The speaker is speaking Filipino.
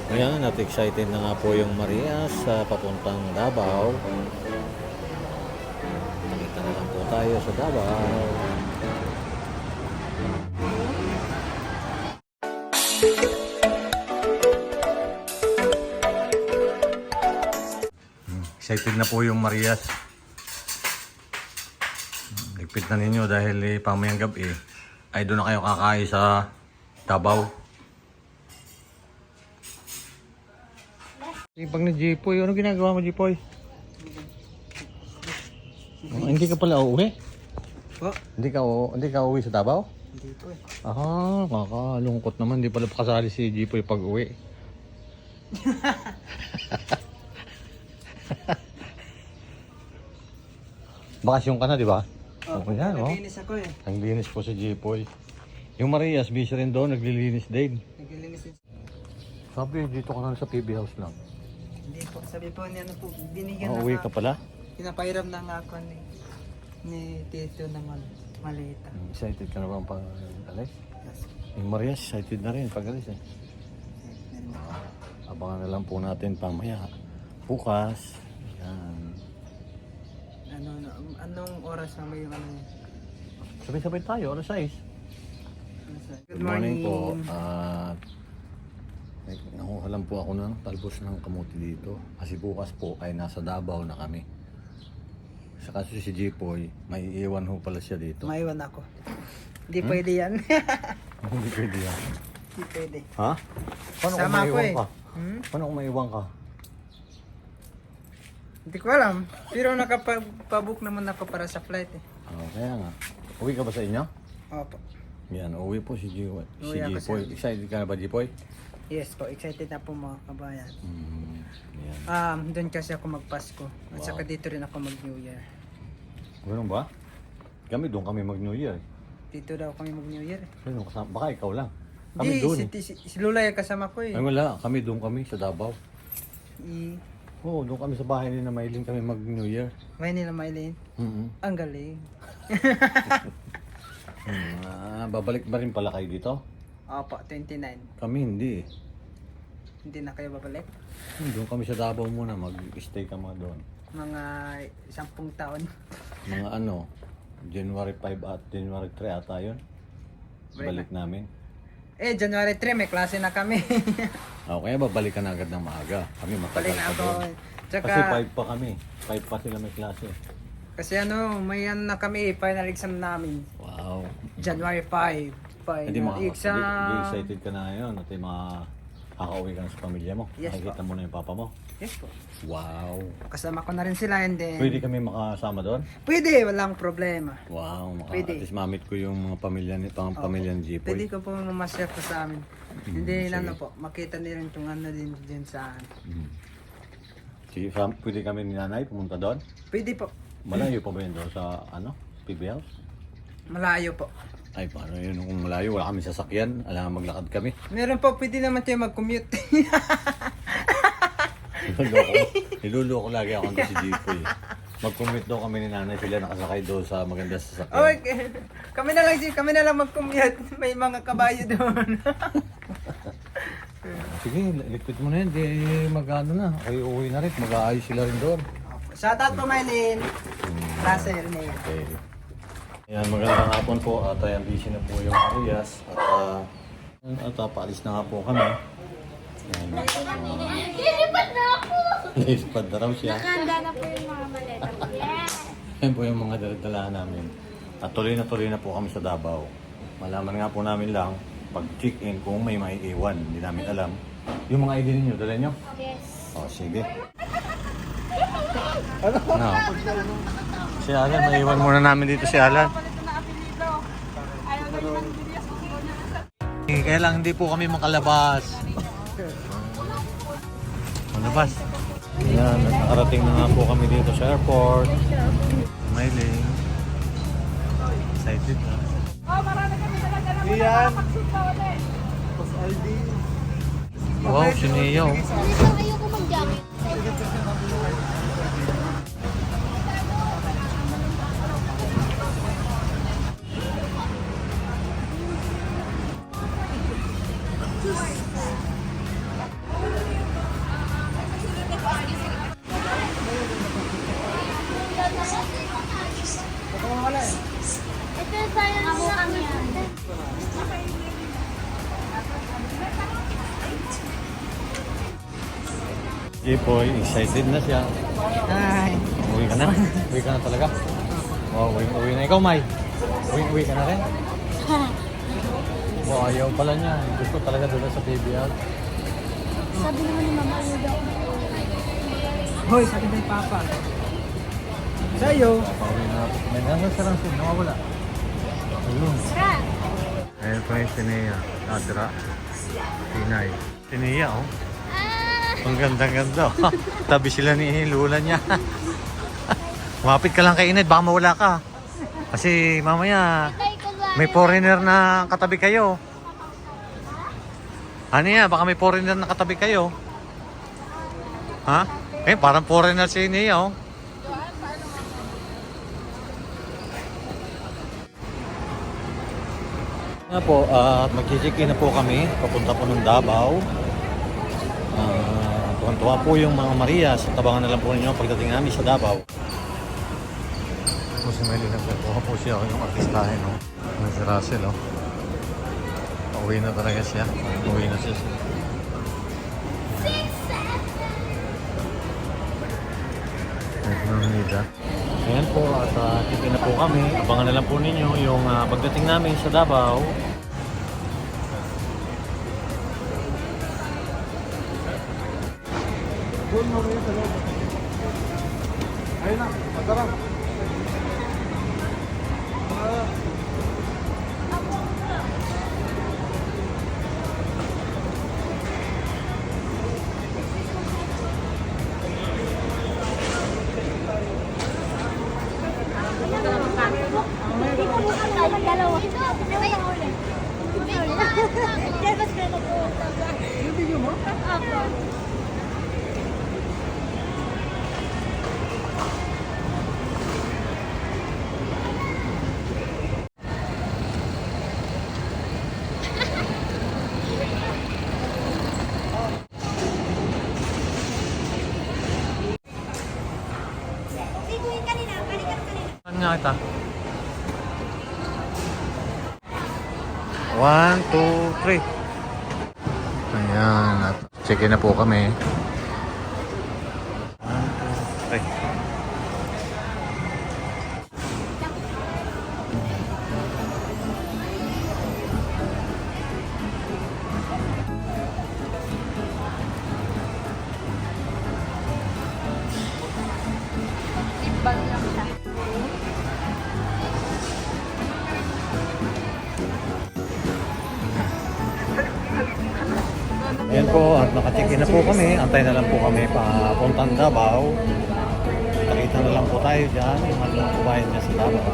Ayan, at excited na nga po yung Marias sa papuntang Davao. Nakita na lang po tayo sa Davao. Excited na po yung Marias. Ligpit na ninyo dahil pamayang gabi ay doon na kayo kakain sa Davao. Pag ni Jipoy, ano ginagawa mo, Jipoy? Hindi ka pala uuwi? Po? Hindi ka uuwi sa Davao? Hindi po eh. Ah, kakalungkot naman. Hindi pala kasali si Jipoy pag uwi. Bakasyon ka na, di ba? Opo, yan, naglinis ako eh. Ang linis po si Jipoy. Yung Marias, busy rin doon, naglilinis din. Naglilinis din. Sabi, dito ka na sa PB house lang. Hindi po, sabi po niya po, binigyan Uwi ka pala? Pinapairam na nga ako ni Tito ng malita. Excited ka na ba pang alis? Yes. Yung Marias, excited na rin pag alis eh. Abangan na lang po natin pamaya. Bukas. Yan. Anong oras na may Sabay-sabay tayo, alas 6. Good morning po. Nakuha lang po ako ng talbos ng kamuti dito. Kasi bukas po ay nasa Davao na kami. Saka si Jipoy, may iwan ho pala siya dito. Maiwan ako. Hindi pwede yan. Hindi pwede yan. Hindi pwede. Ha? Paano kung Sama ko maiwan eh. ka? Paano kung maiwan ka? Hindi ko alam. Pero nakapabook naman ako para sa flight eh. Kaya nga. Uwi ka ba sa inyo? Opo. Yan, uwi po si Jipoy. Uwi ako Jipoy. Excited ka na ba, Jipoy? Yes po, excited na po mga kabayan. Yan. Doon kasi ako magpasko. At Wow. saka dito rin ako mag-New Year. Ganun ba? Doon kami mag-New Year. Dito daw kami mag-New Year. Sino kasama? Baka ikaw lang. Kami Hindi, doon. si Lula yung kasama ko eh. Ay wala, kami doon kami sa Davao. I, Oo, doon kami sa bahay ni na Maylin kami mag-New Year. may nila Maylin. Ang galing. Babalik ba rin pala kayo dito? Opo, 29. Kami hindi. Hindi na kayo babalik. Doon kami sa Davao muna, mag-stay ka mga doon. Mga 10 taon. Mga January 5 at January 3 ata yun. Balik namin. January 3 may klase na kami. Kaya babalik ka na agad ng maaga. Kami matagal Balik na pa ako. doon. Tsaka, Kasi 5 pa kami. 5 pa sila may klase. kasi may na kami, final exam namin. Wow. January 5. Hindi Final exam. excited ka na ngayon at makakauwi ka na sa pamilya mo. Yes, Nakikita mo na yung papa mo. Yes po. Wow. Kasama ko na rin sila and then... Pwede kami makasama doon? Pwede, walang problema. Wow. Pwede. At least mamit ko yung mga pamilya ni pamilya ni Jipoy. Pwede ko po mamasyal ko sa amin. Hindi sige. po, makita nila yung din sa akin. Sige, pwede kami ni nanay pumunta doon? Pwede po. Malayo pa ba yun doon sa PB House? Malayo po. Ay, paano yun? Kung malayo, wala kami sasakyan. Alam maglakad kami. Meron po, pwede naman tayo mag-commute. Niluloko lagi ako doon si Jipoy. Mag-commute daw kami ni nanay. Sila nakasakay doon sa maganda sasakyan. Okay. Kami na lang mag-commute. May mga kabayo doon. Sige, likpit mo na yan. Di mag-ano na. Kayo uwi na rin. Mag-aayos sila rin doon. Shoutout po, Maylin. Russell, Nate. Okay. Ayan, magandang hapon po. At ayan, busy na po yung Arias. At paalis na nga po kami. Ayan. Lilipat na ako! Lilipat na raw siya. Nakahanda na po yung mga maleta ko. Yes! Ayan po yung mga daladalahan namin. At tuloy na po kami sa Davao. Malaman nga po namin lang pag check-in kung may maiiwan. Hindi namin alam. Yung mga ID ninyo, dala nyo? Yes. O, sige. Ano? Si Alan, maiwan muna namin dito si Alan. Kaya lang hindi po kami makalabas. Malabas. Ayan, nakarating na nga po kami dito sa airport. Smiling. Excited na. Iyan. Wow, si Neo. Ayoko mag-jacket. Jipoy, excited na siya. Ay. Uwi ka na? Uwi ka na talaga? Oh, uwi na. Ikaw, May? Uwi ka na rin? Oh, ayaw pala niya. Gusto talaga doon sa PBR. Sabi naman ni Mama, ayaw daw. Hoy, sabi ng Papa. Sa'yo. Pauwi na. May nasa sarang sin. Nawawala. Ayun. Tara! Ayun pa yung Sinea. Nadra. Pinay. Sinea, oh. Ah! Ang ganda-ganda. Oh. Tabi sila ni Lula niya. Mapit ka lang kay Ined. Baka mawala ka. Kasi mamaya Tay ko ba? may foreigner na katabi kayo. Ano yan? Baka may foreigner na katabi kayo. Ha? Eh, parang foreigner si Nia, oh. Nga po, mag-check-in na po kami. Papunta po ng Davao. Tuwan-tuwa po yung mga Marias. Tabangan na lang po ninyo pagdating namin sa Davao. Po si Melly nagkuha po siya, yung artistahin, no? Si Russell, oh. Pauwi na talaga siya. Pauwi na siya. Ayan po, at titin na po kami. Abangan na lang po ninyo yung pagdating namin sa Davao. Ayun na, matara. Dalawa. Ay, ulit. Mas ka na po. Yung video mo? Ako. Saan nga kita? 1, 2, 3. Ayan, at check-in na po kami. 1, 2, 3. Timbang lang siya. Ayan po, at naka-check-in na po kami. Antay na lang po kami papuntang Davao. Nakita na lang po tayo dyan, yung mga kabayan niya sa Davao.